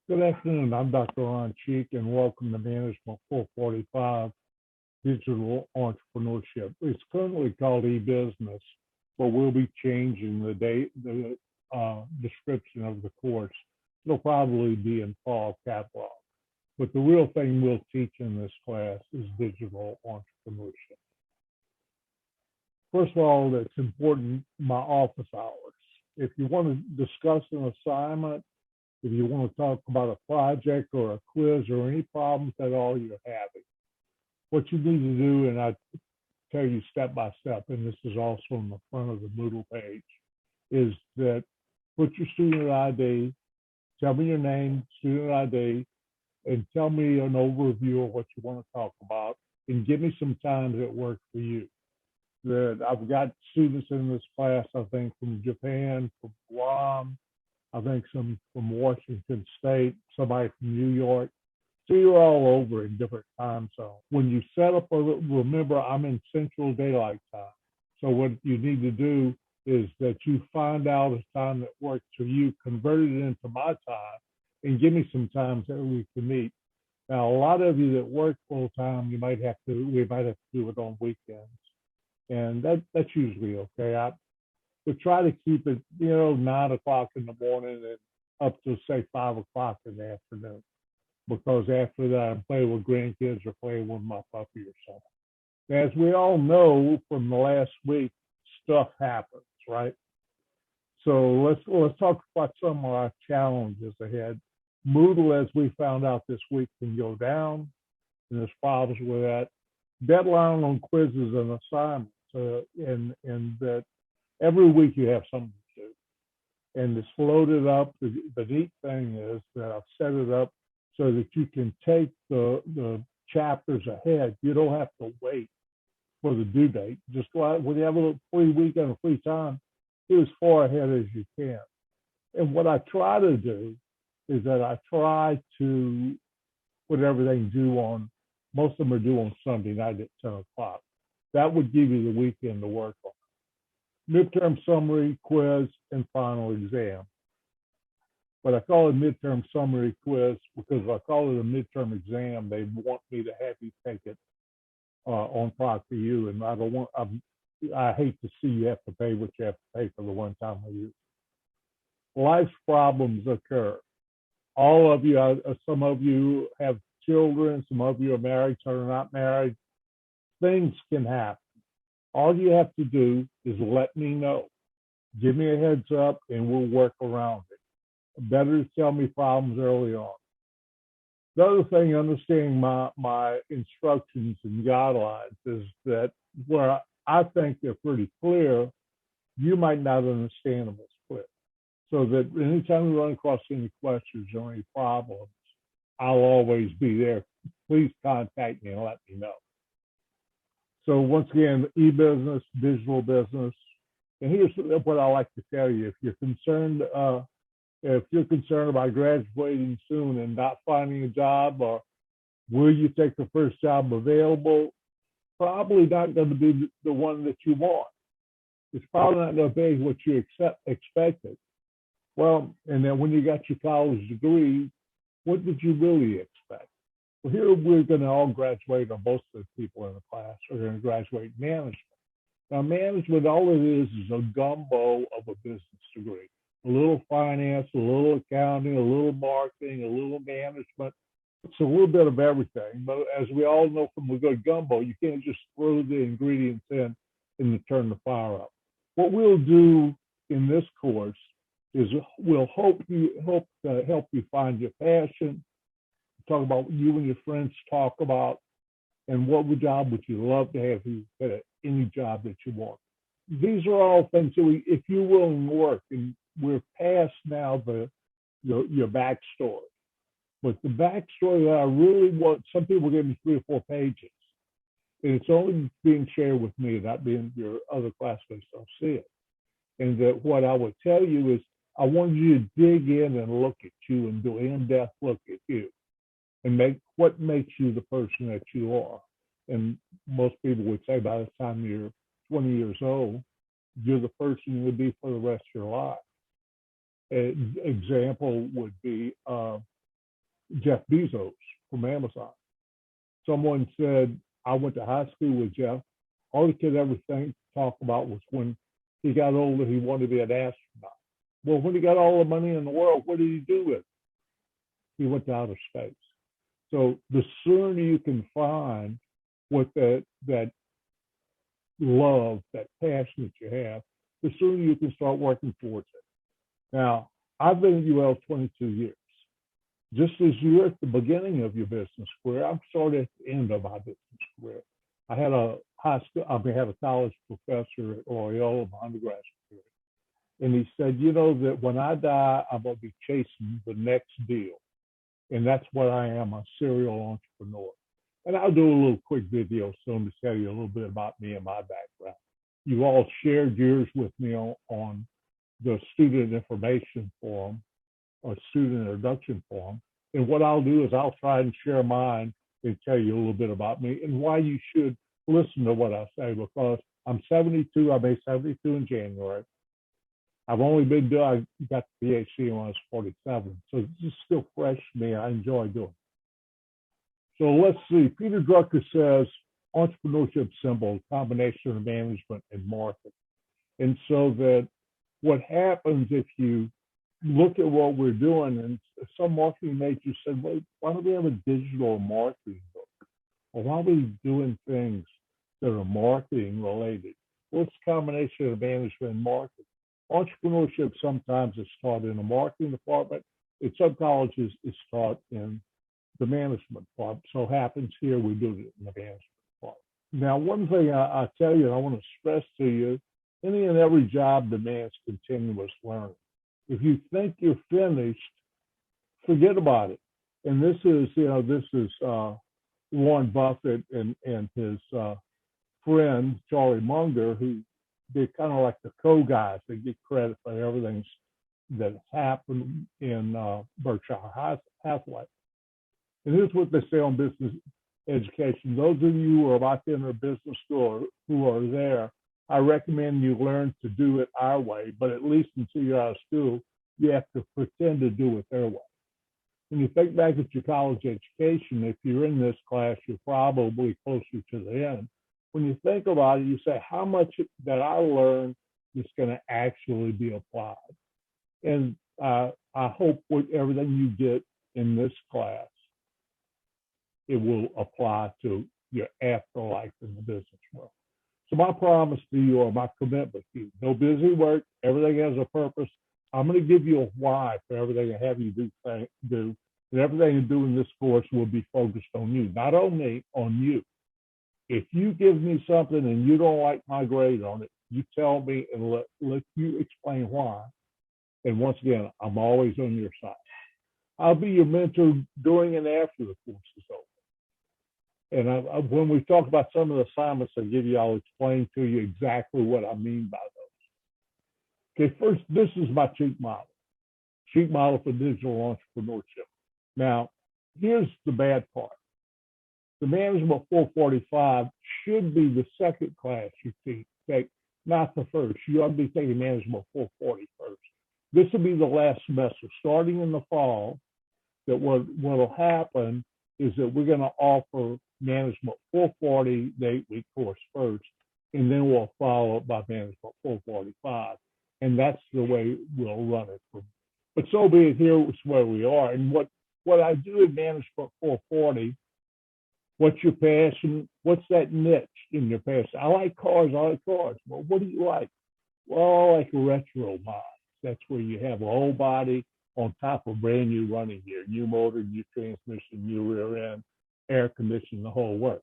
Good afternoon. I'm Dr. Ron Cheek, and welcome to Management 445 Digital Entrepreneurship. It's currently called e-business, but we'll be changing the description of the course. It'll probably be in fall catalog. But the real thing we'll teach in this class is digital entrepreneurship. First of all, it's important, my office hours. If you want to discuss an assignment, if you want to talk about a project or a quiz or any problems at all you're having, what you need to do, and I tell you step by step, and this is also on the front of the Moodle page, is that put your student ID, tell me your name, student ID, and tell me an overview of what you want to talk about, and give me some times that work for you. That I've got students in this class, I think, from Japan, from Guam, I think some from Washington State, somebody from New York. So you're all over in different time zones. When you set up remember, I'm in Central Daylight Time. So what you need to do is that you find out a time that works for you, convert it into my time, and give me some times that we can meet. Now, a lot of you that work full time, we might have to do it on weekends, and that's usually okay. We try to keep it, 9 o'clock in the morning and up to say 5 o'clock in the afternoon, because after that I'm playing with grandkids or playing with my puppy or something. As we all know from the last week, stuff happens, right? So let's talk about some of our challenges ahead. Moodle, as we found out this week, can go down, and there's problems with that. Deadline on quizzes and assignments, and that every week you have something to do. And it's loaded up. The neat thing is that I've set it up so that you can take the chapters ahead. You don't have to wait for the due date. Just go out when you have a little free weekend or free time, do as far ahead as you can. And what I try to do is that I try to put everything due on, most of them are due on Sunday night at 10 o'clock. That would give you the weekend to work on. Midterm summary, quiz, and final exam. But I call it midterm summary quiz because if I call it a midterm exam, they want me to have you take it on ProctorU, and I hate to see you have to pay what you have to pay for the one time I use. Life's problems occur. All of you, some of you have children, some of you are married, some are not married. Things can happen. All you have to do is let me know. Give me a heads up and we'll work around it. Better to tell me problems early on. The other thing, understanding my instructions and guidelines, is that where I think they're pretty clear, you might not understand them as clear. So that anytime you run across any questions or any problems, I'll always be there. Please contact me and let me know. So once again, e-business, digital business, and here's what I like to tell you: if you're concerned about graduating soon and not finding a job, or will you take the first job available, probably not going to be the one that you want. It's probably not going to be what you expected. Well, and then when you got your college degree, what did you really expect? Well, here we're going to all graduate, or most of the people in the class are going to graduate management. Now, management, all it is a gumbo of a business degree. A little finance, a little accounting, a little marketing, a little management. It's a little bit of everything. But as we all know from a good gumbo, you can't just throw the ingredients in and turn the fire up. What we'll do in this course is we'll help you find your passion, talk about what you and your friends talk about, and what job would you love to have you get any job that you want. These are all things that if you're willing to work, and we're past now your backstory. But the backstory that I really want, some people give me 3 or 4 pages, and it's only being shared with me, not being your other classmates don't see it. And that what I would tell you is I want you to dig in and look at you and do an in-depth look at you and make what makes you the person that you are. And most people would say by the time you're 20 years old, you're the person you would be for the rest of your life. An example would be Jeff Bezos from Amazon. Someone said, I went to high school with Jeff. All he could ever talk about was when he got older, he wanted to be an astronaut. Well, when he got all the money in the world, what did he do with it? He went to outer space. So the sooner you can find what that love, that passion that you have, the sooner you can start working towards it. Now, I've been at UL 22 years. Just as you're at the beginning of your business career, I'm sort of at the end of my business career. I had a college professor at Loyola, my undergraduate career, and he said, you know, that when I die, I'm going to be chasing the next deal. And that's what I am, a serial entrepreneur. And I'll do a little quick video soon to tell you a little bit about me and my background. You all shared yours with me on the student information forum or student introduction forum. And what I'll do is I'll try and share mine and tell you a little bit about me and why you should listen to what I say, because I'm 72. I made 72 in January. I've only been doing, I got the PhD when I was 47. So this is still fresh to me. I enjoy doing it. So let's see. Peter Drucker says, entrepreneurship symbol, combination of management and marketing. And so that what happens if you look at what we're doing, and some marketing majors said, well, why don't we have a digital marketing book? Or why are we doing things that are marketing related? Well, it's a combination of management and marketing. Entrepreneurship sometimes is taught in the marketing department. In some colleges, it's taught in the management department. So happens here, we do it in the management department. Now, one thing I tell you, and I want to stress to you, any and every job demands continuous learning. If you think you're finished, forget about it. And this is Warren Buffett and his friend, Charlie Munger, who they're kind of like the co-guys. They get credit for everything that happened in Berkshire Hathaway. And here's what they say on business education. Those of you who are about to enter a business school or who are there, I recommend you learn to do it our way, but at least until you're out of school, you have to pretend to do it their way. When you think back at your college education, if you're in this class, you're probably closer to the end. When you think about it, you say, how much that I learned is going to actually be applied? And I hope with everything you get in this class, it will apply to your afterlife in the business world. So my promise to you, or my commitment to you, no busy work, everything has a purpose. I'm going to give you a why for everything I have you do, and everything you do in this course will be focused on you, not on me, on you. If you give me something and you don't like my grade on it, you tell me and let you explain why. And once again, I'm always on your side. I'll be your mentor during and after the course is over. And when we talk about some of the assignments I give you, I'll explain to you exactly what I mean by those. Okay, first, this is my cheat model for digital entrepreneurship. Now, here's the bad part. The Management 445 should be the second class you take, not the first. You ought to be taking Management 440 first. This will be the last semester. Starting in the fall, that what will happen is that we're going to offer Management 440, the 8-week course first, and then we'll follow up by Management 445. And that's the way we'll run it. But so be it, here is where we are. And what I do in Management 440, what's your passion? What's that niche in your passion? I like cars. Well, what do you like? Well, I like retro mods. That's where you have a whole body on top of brand new running gear, new motor, new transmission, new rear end, air conditioning, the whole works.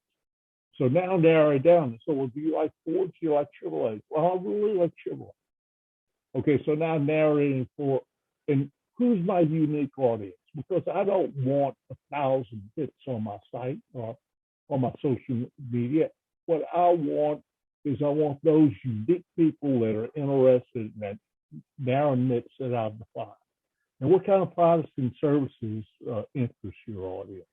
So now narrow it down. So, well, do you like Fords? Do you like Chevrolet? Well, I really like Chevrolet. Okay, so now narrating for, and who's my unique audience? Because I don't want 1,000 hits on my site or on my social media. What I want is I want those unique people that are interested in that narrow niche that I've defined. And what kind of products and services interest your audience?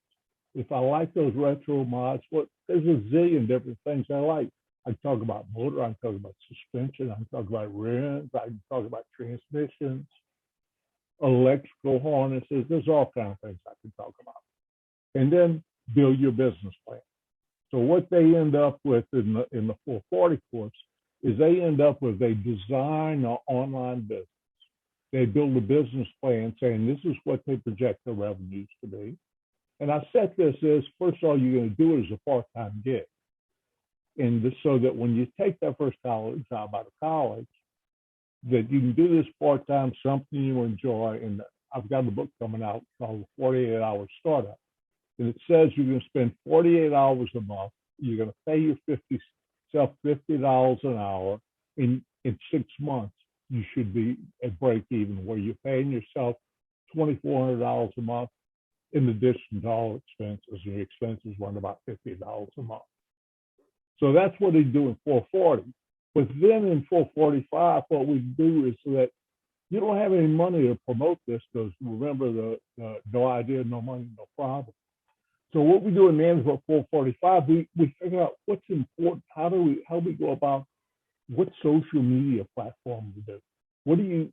If I like those retro mods, there's a zillion different things I like. I can talk about motor, I can talk about suspension, I can talk about rear ends, I can talk about transmissions. electrical harnesses. There's all kinds of things I can talk about. And then build your business plan. So what they end up with in the 440 course is they end up with a design an online business. They build a business plan saying this is what they project their revenues to be. And I set this as, first of all, you're going to do it as a part-time gig. And this, so that when you take that first college job out of college, that you can do this part-time, something you enjoy. And I've got a book coming out called 48 Hour Startup. And it says you're going to spend 48 hours a month. You're going to pay yourself $50 an hour. In 6 months, you should be at break even, where you're paying yourself $2,400 a month in addition to all expenses. Your expenses run about $50 a month. So that's what they do in 440. But then in 445, what we do is that you don't have any money to promote this, because remember the no idea, no money, no problem. So what we do in Management 445, we figure out what's important. How we go about what social media platform to do. What do you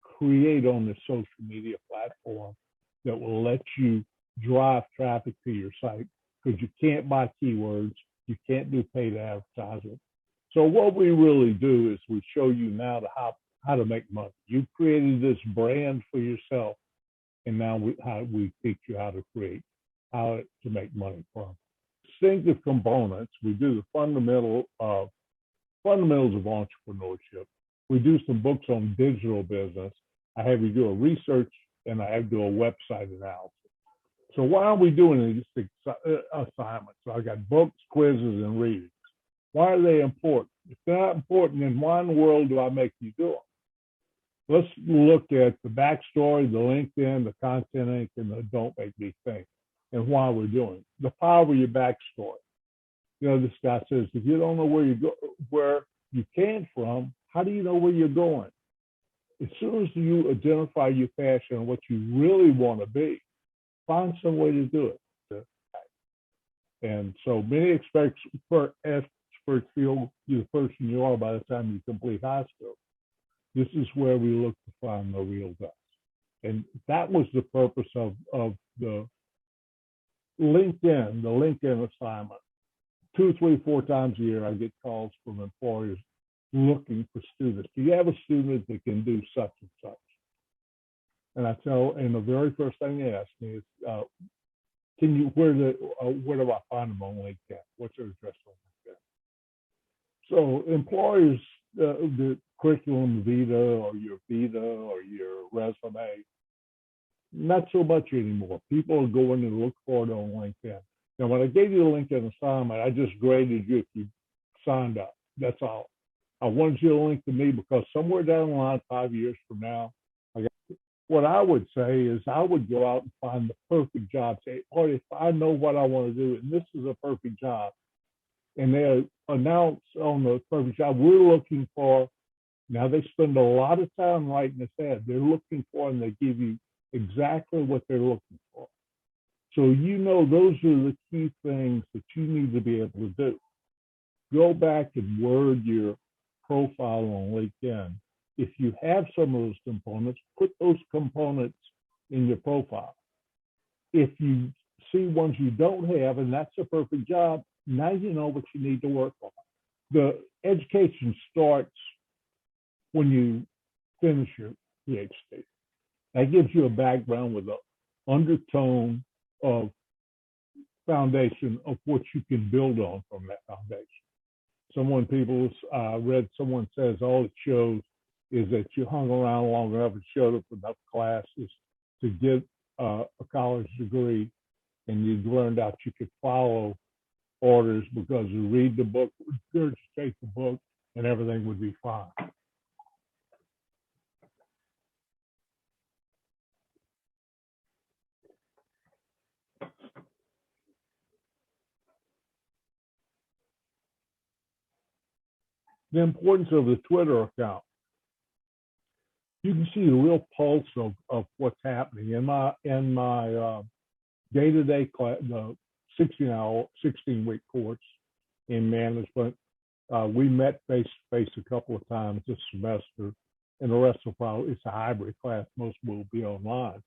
create on the social media platform that will let you drive traffic to your site? Because you can't buy keywords, you can't do paid advertising. So what we really do is we show you now how to make money. You created this brand for yourself, and now we teach you how to make money from. Distinctive components. We do the fundamentals of entrepreneurship. We do some books on digital business. I have you do a research, and I have you do a website analysis. So why are we doing these assignments? So I got books, quizzes, and readings. Why are they important? If they're not important, then why in the world do I make you do them? Let's look at the backstory, the LinkedIn, the content ink, and the don't make me think, and why we're doing it. The power of your backstory. You know, this guy says, if you don't know where you came from, how do you know where you're going? As soon as you identify your passion and what you really want to be, find some way to do it. And so many experts feel you're the person you are by the time you complete high school. This is where we look to find the real us. And that was the purpose of the LinkedIn assignment. 2, 3, 4 times a year, I get calls from employers looking for students. Do you have a student that can do such and such? And and the very first thing they ask me is, where do I find them on LinkedIn? What's their address on LinkedIn? So employers, the curriculum vitae or your resume, not so much anymore. People are going to look for it on LinkedIn. Now, when I gave you the LinkedIn assignment, I just graded you if you signed up. That's all. I wanted you to link to me because somewhere down the line, 5 years from now, what I would say is I would go out and find the perfect job. Say, oh, if I know what I want to do, and this is a perfect job, and they announce on the perfect job, we're looking for, now they spend a lot of time writing this ad. They're looking for, and they give you exactly what they're looking for. So you know those are the key things that you need to be able to do. Go back and word your profile on LinkedIn. If you have some of those components, put those components in your profile. If you see ones you don't have, and that's a perfect job, now you know what you need to work on. The education starts when you finish your PhD. That gives you a background with an undertone of foundation of what you can build on from that foundation. Someone says all it shows is that you hung around long enough and showed up enough classes to get a college degree, and you learned out you could follow orders because you read the book, regurgitate the book, and everything would be fine. The importance of the Twitter account. You can see the real pulse of what's happening in my day-to-day class, the 16-week course in management. We met face-to-face a couple of times this semester, and the rest will probably, it's a hybrid class. Most will be online.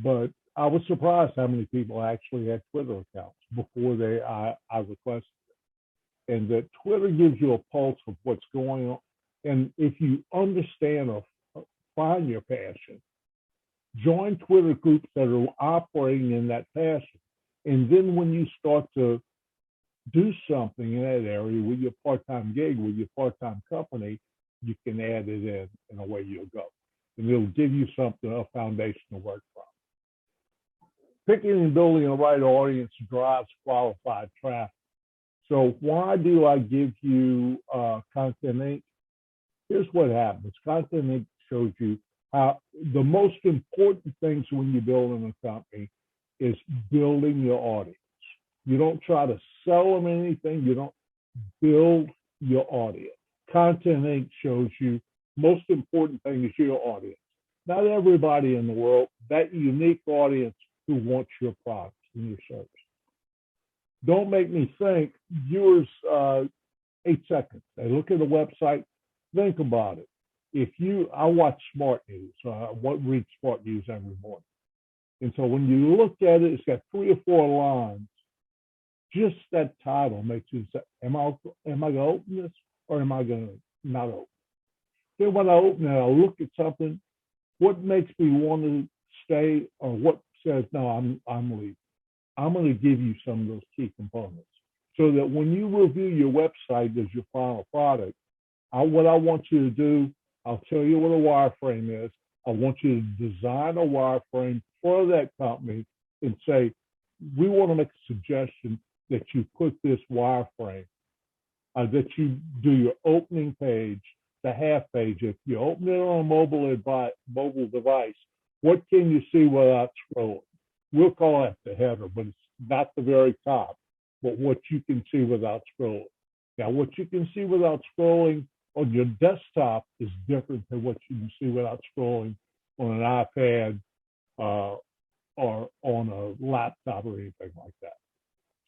But I was surprised how many people actually had Twitter accounts before I requested it. And that Twitter gives you a pulse of what's going on. And if you understand or find your passion, join Twitter groups that are operating in that passion. And then when you start to do something in that area with your part-time gig, with your part-time company, you can add it in and away you'll go. And it'll give you something, a foundation to work from. Picking and building the right audience drives qualified traffic. So why do I give you Content Inc? Here's what happens. Content Inc shows you how the most important things when you're building a company is building your audience. You don't try to sell them anything. You don't build your audience. Content Inc shows you most important thing is your audience. Not everybody in the world, that unique audience who wants your products and your service. Don't make me think. Yours 8 seconds. I look at the website. Think about it. I watch Smart News. So I read Smart News every morning. And so when you look at it, it's got 3 or 4 lines. Just that title makes you say, am I going to open this or am I going to not open? Then when I open it, I look at something. What makes me want to stay, or what says no, I'm leaving. I'm going to give you some of those key components so that when you review your website as your final product, what I want you to do, I'll tell you what a wireframe is. I want you to design a wireframe for that company and say, we want to make a suggestion that you put this wireframe, that you do your opening page, the half page. If you open it on a mobile device, what can you see without scrolling? We'll call that the header, but it's not the very top, but what you can see without scrolling. Now, what you can see without scrolling on your desktop is different than what you can see without scrolling on an iPad or on a laptop or anything like that.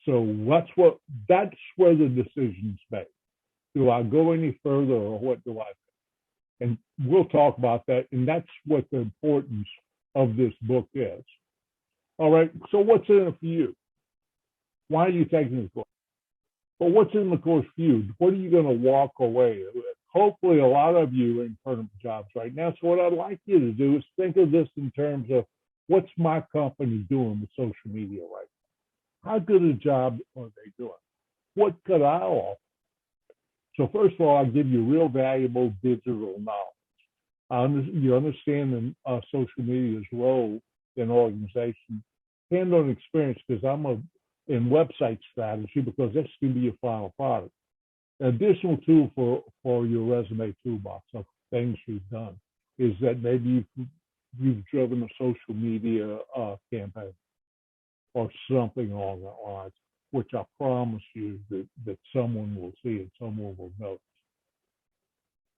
So that's where the decision's made. Do I go any further or what do I think? And we'll talk about that. And that's what the importance of this book is. All right. So what's in it for you? Why are you taking the course? But what's in the course for you? What are you going to walk away with? Hopefully a lot of you are in permanent jobs right now. So what I'd like you to do is think of this in terms of what's my company doing with social media right now? How good a job are they doing? What could I offer? So first of all, I'll give you real valuable digital knowledge. You understand social media's role in organization, hands-on experience, because I'm in website strategy, because that's going to be your final product. An additional tool for your resume toolbox of things you've done is that maybe you've driven a social media campaign or something along that lines, which I promise you that someone will see and someone will notice.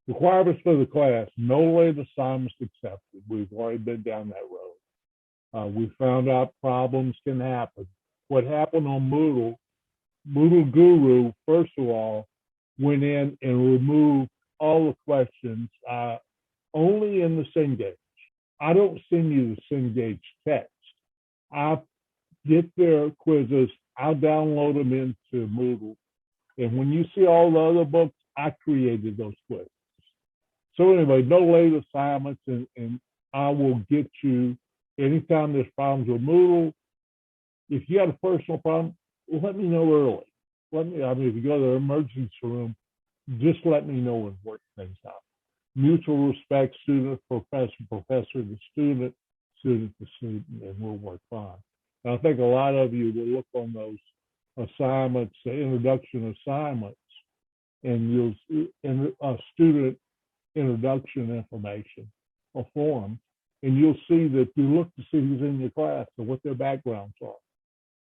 Requirements for the class: no late assignments accepted. We've already been down that road. We found out problems can happen. What happened on Moodle Guru, first of all, went in and removed all the questions only in the Cengage. I don't send you the Cengage text. I get their quizzes, I'll download them into Moodle. And when you see all the other books, I created those quizzes. So anyway, no late assignments, and I will get you anytime there's problems with Moodle. If you got a personal problem, let me know early. If you go to the emergency room, just let me know and work things out. Mutual respect, student, professor to student, student to student, and we'll work fine. And I think a lot of you will look on those assignments, the introduction assignments, and you'll in student introduction information or forms, and you'll see that you look to see who's in your class and what their backgrounds are.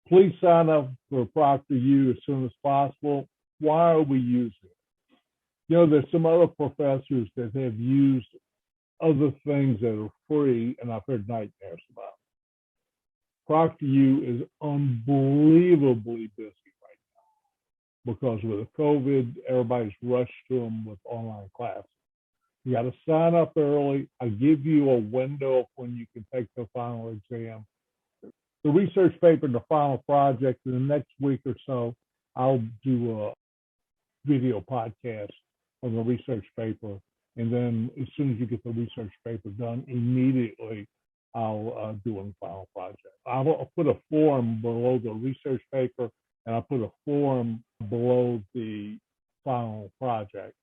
Please sign up for ProctorU as soon as possible. Why are we using it? There's some other professors that have used other things that are free, and I've heard nightmares about. ProctorU is unbelievably busy right now because with the COVID, everybody's rushed to them with online classes. You got to sign up early. I give you a window of when you can take the final exam. The research paper, the final project, in the next week or so, I'll do a video podcast on the research paper. And then as soon as you get the research paper done, immediately I'll do a final project. I'll put a form below the research paper, and I'll put a form below the final project.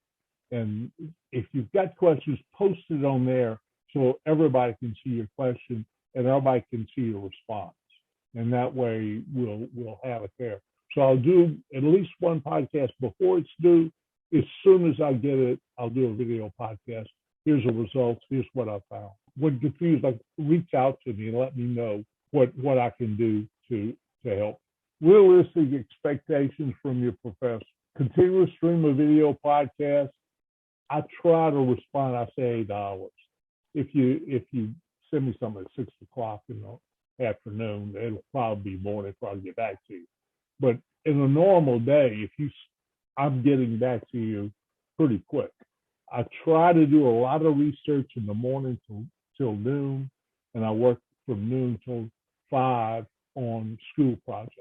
And if you've got questions, post it on there so everybody can see your question and everybody can see your response. And that way we'll have it there. So I'll do at least one podcast before it's due. As soon as I get it, I'll do a video podcast. Here's the results. Here's what I found. When confused, like, reach out to me and let me know what I can do to help. Realistic expectations from your professor. Continuous stream of video podcasts. I try to respond. I say 8 hours. If you send me something at 6 o'clock in the afternoon, it'll probably be morning before I get back to you. But in a normal day, I'm getting back to you pretty quick. I try to do a lot of research in the morning till noon, and I work from noon till 5 on school projects.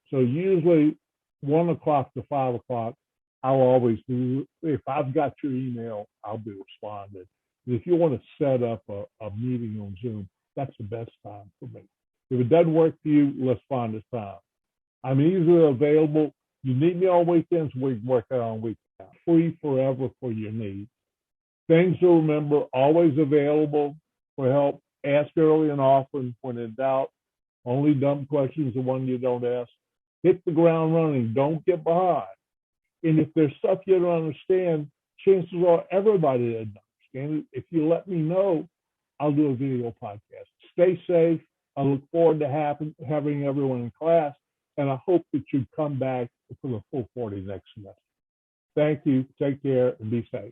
So usually 1 o'clock to 5 o'clock, I'll always do. If I've got your email, I'll be responding. If you want to set up a meeting on Zoom, that's the best time for me. If it doesn't work for you, let's find a time. I'm easily available. You need me on weekends, we can work out on weekends. Free forever for your needs. Things to remember, always available for help. Ask early and often. When in doubt, only dumb questions the one you don't ask. Hit the ground running. Don't get behind. And if there's stuff you don't understand, chances are everybody doesn't understand it. If you let me know, I'll do a video podcast. Stay safe. I look forward to having everyone in class, and I hope that you come back for the full 40 next semester. Thank you. Take care and be safe.